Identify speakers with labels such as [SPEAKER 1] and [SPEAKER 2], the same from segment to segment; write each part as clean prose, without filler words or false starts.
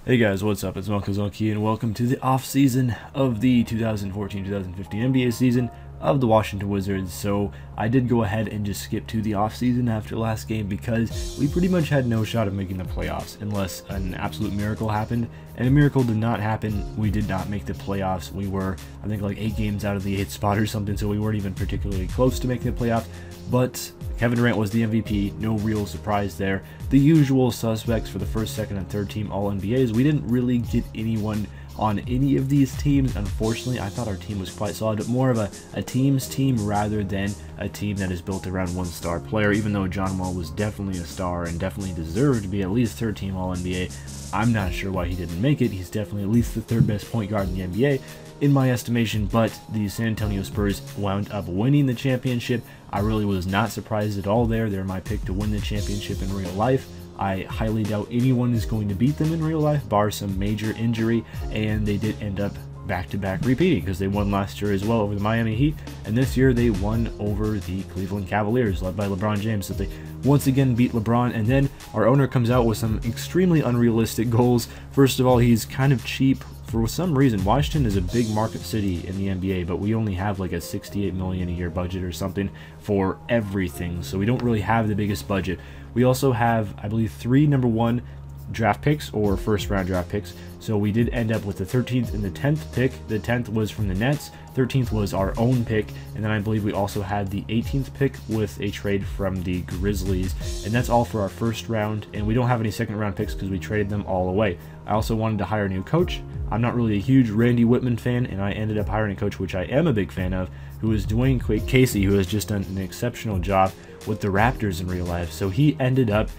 [SPEAKER 1] Hey guys, what's up? It's Monkey and welcome to the off-season of the 2014-2015 NBA season of the Washington Wizards. So I did go ahead and just skip to the off-season after last game because we pretty much had no shot of making the playoffs unless an absolute miracle happened, and a miracle did not happen. We did not make the playoffs. We were, I think, like 8 games out of the 8th spot or something, so we weren't even particularly close to making the playoffs. But Kevin Durant was the MVP, no real surprise there. The usual suspects for the first, second, and third team All-NBAs. We didn't really get anyone on any of these teams. Unfortunately, I thought our team was quite solid, but more of a team's team rather than a team that is built around one star player, even though John Wall was definitely a star and definitely deserved to be at least third team All-NBA. I'm not sure why he didn't make it. He's definitely at least the third best point guard in the NBA, in my estimation, but the San Antonio Spurs wound up winning the championship. I really was not surprised at all there. They're my pick to win the championship in real life. I highly doubt anyone is going to beat them in real life, bar some major injury, and they did end up back-to-back repeating because they won last year as well over the Miami Heat, and this year they won over the Cleveland Cavaliers, led by LeBron James. So they once again beat LeBron, and then our owner comes out with some extremely unrealistic goals. First of all, he's kind of cheap. For some reason, Washington is a big market city in the NBA, but we only have like a $68 million a year budget or something for everything, so we don't really have the biggest budget. We also have, I believe, 3 number 1 draft picks or first round draft picks, so we did end up with the 13th and the 10th pick. The 10th was from the Nets, 13th was our own pick, and then I believe we also had the 18th pick with a trade from the Grizzlies, and that's all for our first round, and we don't have any second round picks because we traded them all away. I also wanted to hire a new coach. I'm not really a huge Randy Whitman fan, and I ended up hiring a coach which I am a big fan of, who is Dwayne Casey, who has just done an exceptional job with the Raptors in real life. So he ended up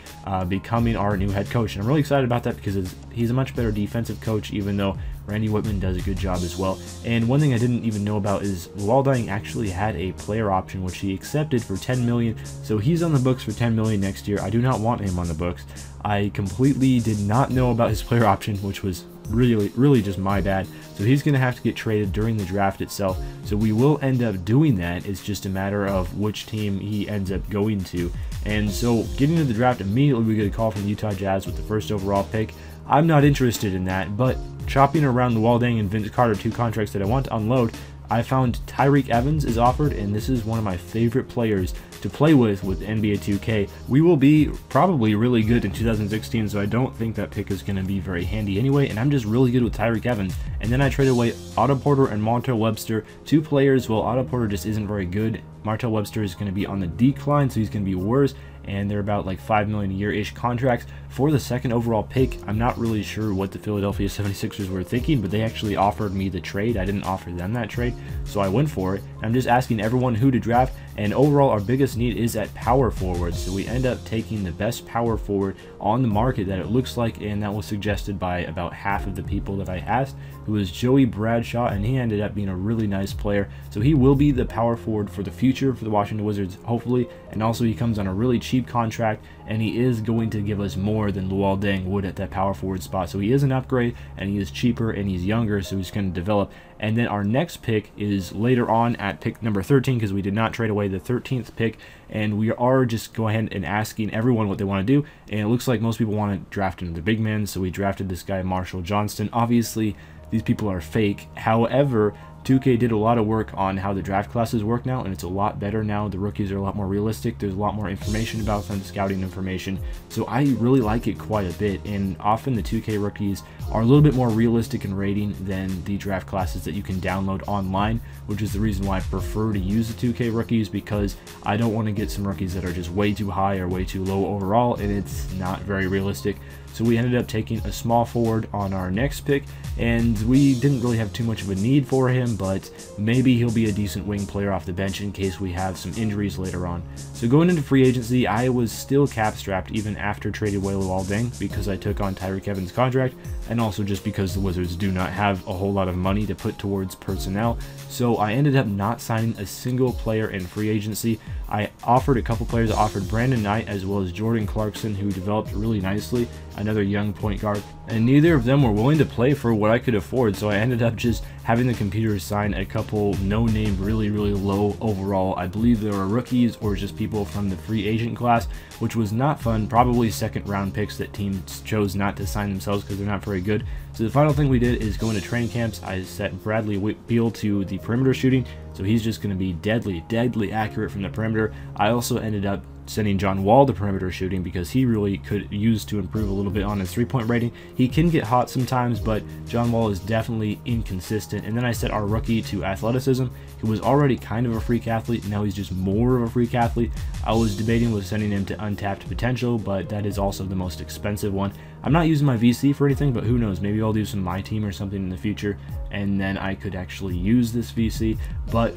[SPEAKER 1] becoming our new head coach, and I'm really excited about that because he's a much better defensive coach, even though Randy Whitman does a good job as well. And one thing I didn't even know about is Luol Deng actually had a player option which he accepted for $10 million, so he's on the books for $10 million next year. I do not want him on the books. I completely did not know about his player option, which was really just my bad. So he's going to have to get traded during the draft itself, so we will end up doing that. It's just a matter of which team he ends up going to. And so getting to the draft, immediately we get a call from the Utah Jazz with the first overall pick. I'm not interested in that, but chopping around Luol Deng and Vince Carter, 2 contracts that I want to unload, I found Tyreke Evans is offered, and this is one of my favorite players to play with NBA 2K. We will be probably really good in 2016, so I don't think that pick is going to be very handy anyway, and I'm just really good with Tyreke Evans. And then I traded away Otto Porter and Montel Webster, 2 players. Well, Otto Porter just isn't very good. Montel Webster is going to be on the decline, so he's going to be worse, and they're about like $5 million a year-ish contracts. For the second overall pick, I'm not really sure what the Philadelphia 76ers were thinking, but they actually offered me the trade. I didn't offer them that trade, so I went for it. I'm just asking everyone who to draft, and overall our biggest need is at power forward, so we end up taking the best power forward on the market that it looks like, and that was suggested by about half of the people that I asked, who was Joey Bradshaw, and he ended up being a really nice player. So he will be the power forward for the future for the Washington Wizards, hopefully, and also he comes on a really cheap contract, and he is going to give us more than Luol Deng would at that power forward spot. So he is an upgrade, and he is cheaper, and he's younger, so he's going to develop. And then our next pick is later on at pick number 13, because we did not trade away the 13th pick, and we are just going ahead and asking everyone what they want to do, and it looks like most people want to draft into the big men, so we drafted this guy Marshall Johnston. Obviously these people are fake, however 2K did a lot of work on how the draft classes work now, and it's a lot better now. The rookies are a lot more realistic. There's a lot more information about them, scouting information. So I really like it quite a bit, and often the 2K rookies are a little bit more realistic in rating than the draft classes that you can download online, which is the reason why I prefer to use the 2K rookies, because I don't want to get some rookies that are just way too high or way too low overall, and it's not very realistic. So we ended up taking a small forward on our next pick, and we didn't really have too much of a need for him, but maybe he'll be a decent wing player off the bench in case we have some injuries later on. So going into free agency, I was still cap strapped even after trading away Luol Deng, because I took on Tyreke Evans' contract, and also just because the Wizards do not have a whole lot of money to put towards personnel. So I ended up not signing a single player in free agency. I offered a couple players. I offered Brandon Knight as well as Jordan Clarkson, who developed really nicely. I another young point guard, and neither of them were willing to play for what I could afford, so I ended up just having the computer sign a couple no-name, really low overall. I believe they were rookies or just people from the free agent class, which was not fun. Probably second round picks that teams chose not to sign themselves because they're not very good. So the final thing we did is go into training camps. I set Bradley Beal to the perimeter shooting, so he's just going to be deadly accurate from the perimeter. I also ended up sending John Wall to perimeter shooting because he really could use to improve a little bit on his three-point rating. He can get hot sometimes, but John Wall is definitely inconsistent. And then I set our rookie to athleticism. He was already kind of a freak athlete, and now he's just more of a freak athlete. I was debating with sending him to untapped potential, but that is also the most expensive one. I'm not using my VC for anything, but who knows, maybe I'll do some My Team or something in the future, and then I could actually use this VC. But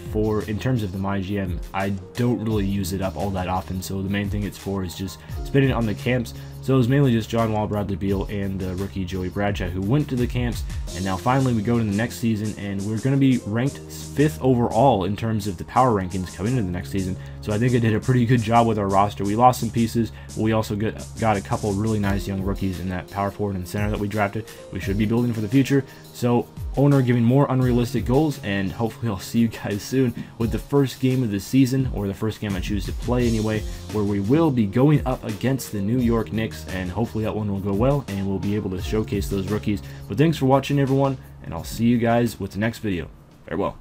[SPEAKER 1] in terms of the MyGm, I don't really use it up all that often, so the main thing it's for is just spending it on the camps. So it was mainly just John Wall, Bradley Beal, and the rookie Joey Bradshaw who went to the camps. And now finally we go to the next season, and we're going to be ranked 5th overall in terms of the power rankings coming into the next season. So I think I did a pretty good job with our roster. We lost some pieces, but we also got a couple really nice young rookies in that power forward and center that we drafted. We should be building for the future. So owner giving more unrealistic goals, and hopefully I'll see you guys soon with the first game of the season, or the first game I choose to play anyway, where we will be going up against the New York Knicks, and hopefully that one will go well and we'll be able to showcase those rookies. But thanks for watching, everyone, and I'll see you guys with the next video. Farewell.